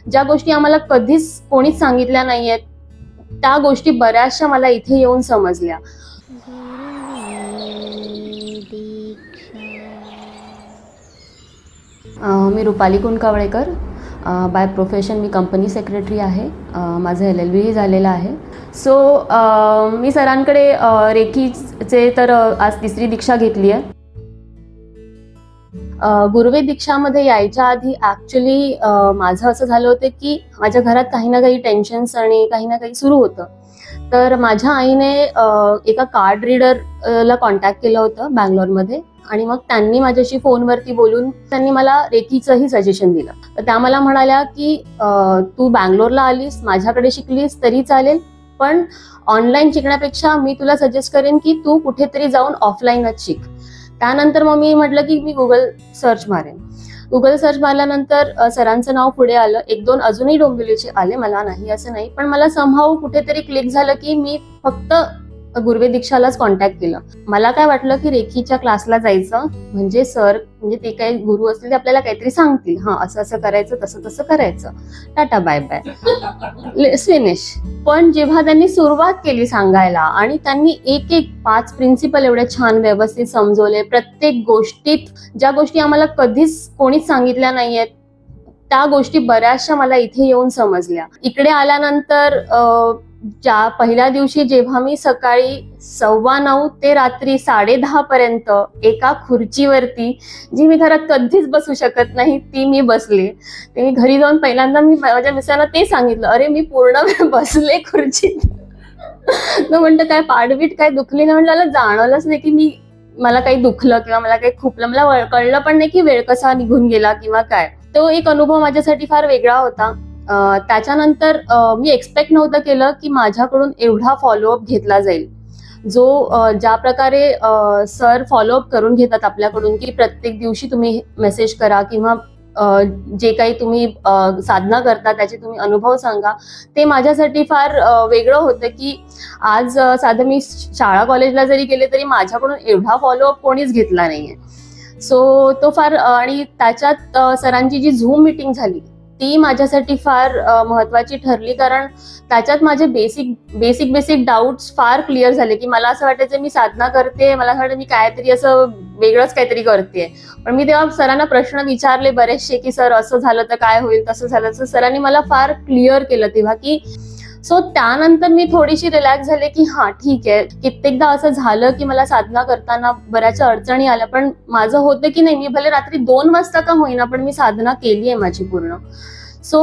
ज्या गोष्टी आम्हाला कधीच कोणीच सांगितल्या नाहीयेत त्या गोष्टी बऱ्याचशा मला इथे येऊन समजल्या. मी रुपाली कुंकावळेकर, बाय प्रोफेशन मी कंपनी सेक्रेटरी आहे. माझं LLB झालेलं आहे. सो मी सरांकडे रेकीचे तर आज 3री दीक्षा घेतली आहे. गुरुवेद दीक्षामध्ये यायच्या आधी ॲक्च्युली माझं असं झालं होतं की माझ्या घरात काही ना काही टेन्शन्स आणि काही ना काही सुरू होतं. तर माझ्या आईने एका कार्ड रीडरला कॉन्टॅक्ट केलं होतं बँगलोरमध्ये आणि मग त्यांनी माझ्याशी फोनवरती बोलून त्यांनी मला रेकीचंही सजेशन दिलं. तर त्या मला म्हणाल्या की तू बँगलोरला आलीस, माझ्याकडे शिकलीस तरी चालेल, पण ऑनलाईन शिकण्यापेक्षा मी तुला सजेस्ट करेन की तू कुठेतरी जाऊन ऑफलाईनच शिक. त्यानंतर मग मी म्हटलं की मी गुगल सर्च मारेन. गुगल सर्च मारल्यानंतर सरांचं नाव पुढे आलं. 1-2 अजूनही डोंबिवलीचे आले, मला नाही असं नाही, पण मला समहाऊ कुठेतरी क्लिक झालं की मी फक्त गुरुवेद दीक्षालाच कॉन्टॅक्ट केलं. मला काय वाटलं की रेकीच्या क्लासला जायचं म्हणजे सर म्हणजे ते काही गुरु असतील ते आपल्याला काहीतरी सांगतील, हां असं असं करायचं, तसं तसं करायचं, टाटा बाय बाय फिनिश. पण जेव्हा त्यांनी सुरुवात केली सांगायला आणि त्यांनी एक 5 प्रिन्सिपल एवढे छान व्यवस्थित समजवले, प्रत्येक गोष्टीत ज्या गोष्टी आम्हाला कधीच कोणीच सांगितल्या नाहीयेत त्या गोष्टी बऱ्याचशा मला इथे येऊन समजल्या. इकडे आल्यानंतर ज्या पहिल्या दिवशी जेव्हा मी सकाळी 9:15 ते रात्री 10:30 पर्यंत एका खुर्चीवरती, जी मी घरात कधीच बसू शकत नाही ती मी बसले. ते मी घरी जाऊन पहिल्यांदा मी माझ्या मिस्टरांना ते सांगितलं, अरे मी पूर्ण वेळ बसले खुर्चीत. तो म्हणतं काय पाठबीट काय दुखली नाही? म्हटलं जाणवलंच नाही की मला काही दुखलं किंवा मला काही खुपलं. मला कळलं पण नाही की वेळ कसा निघून गेला किंवा काय. तो एक अनुभव माझ्यासाठी फार वेगळा होता. त्याच्यानंतर मी एक्सपेक्ट नव्हतं केलं की माझ्याकडून एवढा फॉलोअप घेतला जाईल. ज्या प्रकारे सर फॉलोअप करून घेतात आपल्याकडून की प्रत्येक दिवशी तुम्ही मेसेज करा किंवा जे काही तुम्ही साधना करता त्याचे तुम्ही अनुभव सांगा, ते माझ्यासाठी फार वेगळं होतं की आज साधं मी शाळा कॉलेजला जरी गेले तरी माझ्याकडून एवढा फॉलोअप कोणीच घेतला नाहीये. सो तो फार, आणि त्याच्यात सरांची जी झूम मीटिंग झाली ती माझ्यासाठी फार महत्वाची ठरली, कारण त्याच्यात माझे बेसिक डाऊट्स फार क्लिअर झाले की मला असं वाटायचं मी साधना करते, मला असं वाटतं मी काहीतरी असं वेगळंच काहीतरी करते. पण मी तेव्हा सरांना प्रश्न विचारले बरेचसे की सर असं झालं तर काय होईल, तसं झालं तर सरांनी मला फार क्लिअर केलं तेव्हा की. सो त्यानंतर मी थोडीशी रिलॅक्स झाले की हां ठीक आहे. कित्येकदा असं झालं की मला साधना करताना बऱ्याचशा अडचणी आल्या, पण माझं होतं की नाही, मी भले रात्री 2 वाजता का होईना पण मी साधना केली आहे माझी पूर्ण. सो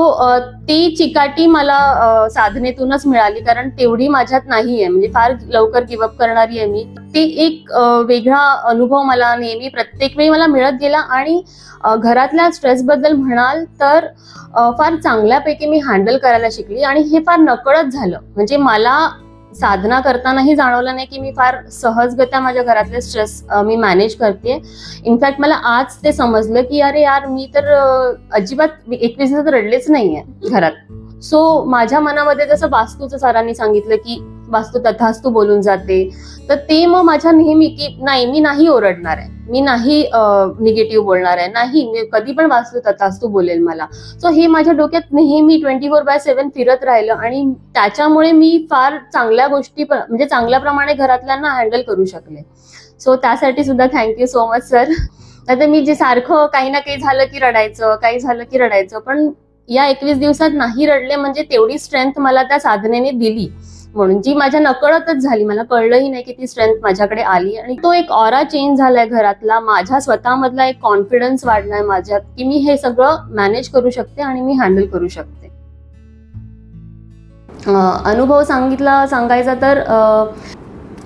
ती चिकाटी मला साधनेतूनच मिळाली, कारण तेवढी माझ्यात नाहीये, म्हणजे फार लवकर गिवअप करणारी आहे मी. ते एक वेगळा अनुभव मला नेहमी प्रत्येक वेळी मला मिळत गेला. आणि घरातल्या स्ट्रेसबद्दल म्हणाल तर फार चांगल्यापैकी मी हँडल करायला शिकली, आणि हे फार नकळत झालं. म्हणजे मला साधना करतानाही जाणवलं नाही की मी फार सहजगत्या माझ्या घरातले स्ट्रेस मी मॅनेज करते. इनफॅक्ट मला आज ते समजलं की अरे यार मी तर अजिबात 21 तर रडलेच नाहीये घरात. सो माझ्या मनामध्ये जसं वास्तूचं सरांनी सांगितलं की वास्तू तथास्तू बोलून जाते, तर ते मग माझ्या नेहमी की नाही मी नाही ओरडणार आहे, मी नाही निगेटिव्ह बोलणार आहे, नाही मी कधी पण वास्तू तथास्तू बोलेल मला. सो हे माझ्या डोक्यात नेहमी 24/7 फिरत राहिलं, आणि त्याच्यामुळे मी फार चांगल्या गोष्टी म्हणजे चांगल्या प्रमाणे घरातल्यांना हँडल करू शकले. सो त्यासाठी सुद्धा थँक्यू सो मच सर. आता मी जे सारखं काही ना काही झालं की रडायचं, काही झालं की रडायचं, पण या 21 दिवसात नाही रडले, म्हणजे तेवढी स्ट्रेंथ मला त्या साधनेने दिली, म्हणून जी माझ्या नकळतच झाली, मला कळलंही नाही की ती स्ट्रेंथ माझ्याकडे आली. आणि तो एक ऑरा चेंज झालाय घरातला, माझ्या स्वतःमधला एक कॉन्फिडन्स वाढलाय माझ्यात की मी हे सगळं मॅनेज करू शकते आणि मी हँडल करू शकते. अनुभव सांगायचा तर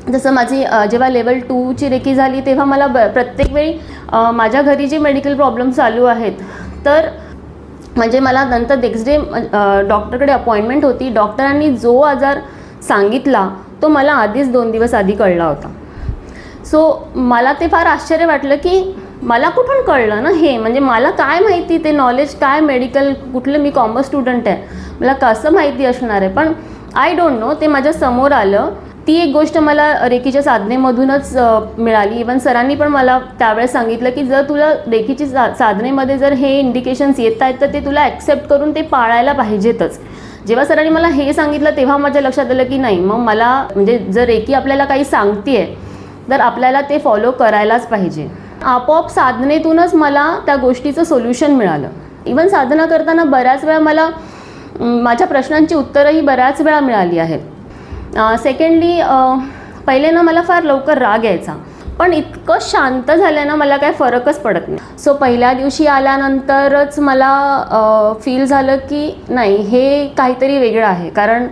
जसं माझी जेव्हा लेवल 2 ची रेकी झाली तेव्हा मला प्रत्येक वेळी माझ्या घरी जे मेडिकल प्रॉब्लेम चालू आहेत, तर म्हणजे मला नंतर नेक्स्ट डे डॉक्टरकडे अपॉइंटमेंट होती. डॉक्टरांनी जो आजार सांगितला तो मला आधीच 2 दिवस आधी कळला होता. सो मला ते फार आश्चर्य वाटलं की मला कुठून कळलं ना हे, म्हणजे मला काय माहिती ते नॉलेज काय मेडिकल, कुठलं मी कॉमर्स स्टुडंट आहे, मला कसं माहिती असणार आहे, पण आय डोंट नो, ते माझ्या समोर आलं. ती एक गोष्ट मला रेकीच्या साधनेमधूनच मिळाली. इवन सरांनी पण मला त्यावेळेस सांगितलं की जर तुला रेकीची साधनेमध्ये जर हे इंडिकेशन्स येत आहेत तर ते तुला ॲक्सेप्ट करून ते पाळायला पाहिजेतच. जेव्हा सरांनी मला हे सांगितलं तेव्हा माझ्या लक्षात आलं की नाही, मग मला म्हणजे जर रेकी आपल्याला काही सांगते तर आपल्याला ते फॉलो करायलाच पाहिजे. आपोआप साधनेतूनच मला त्या गोष्टीचं सोल्युशन मिळालं. इवन साधना करताना बऱ्याच वेळा मला माझ्या प्रश्नांची उत्तरंही बऱ्याच वेळा मिळाली आहेत. सेकंडली पहिले ना मला फार लवकर राग यायचा, पण इतकं शांत झालं ना मला काय फरकच पडत नाही. सो पहिल्या दिवशी आल्यानंतरच मला फील झालं की नाही, हे काहीतरी वेगळं आहे. कारण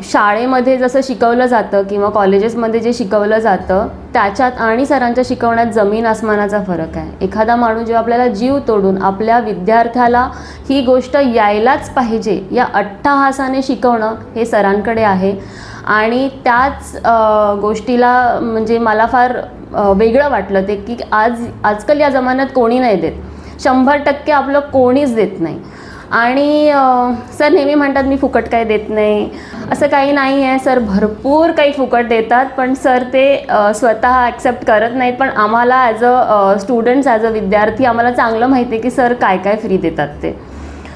शाळेमध्ये जसं शिकवलं जातं किंवा कॉलेजेसमध्ये जे शिकवलं जातं त्याच्यात आणि सरांच्या शिकवण्यात जमीन आसमानाचा फरक आहे. एखादा माणूस जेव्हा आपल्याला जीव तोडून आपल्या विद्यार्थ्याला ही गोष्ट यायलाच पाहिजे या अट्टहासाने शिकवणं हे सरांकडे आहे. आणि त्याच गोष्टीला म्हणजे मला फार वेगळं वाटलं ते की आजकाल या जमान्यात कोणी नाही देत, 100% आपलं कोणीच देत नाही. आणि सर नेहमी म्हणतात मी फुकट काही देत नाही, असं काही नाही आहे. सर भरपूर काही फुकट देतात, पण सर ते स्वतः ॲक्सेप्ट करत नाहीत. पण आम्हाला as a students, as a विद्यार्थी आम्हाला चांगलं माहिती आहे की सर काय काय फ्री देतात ते.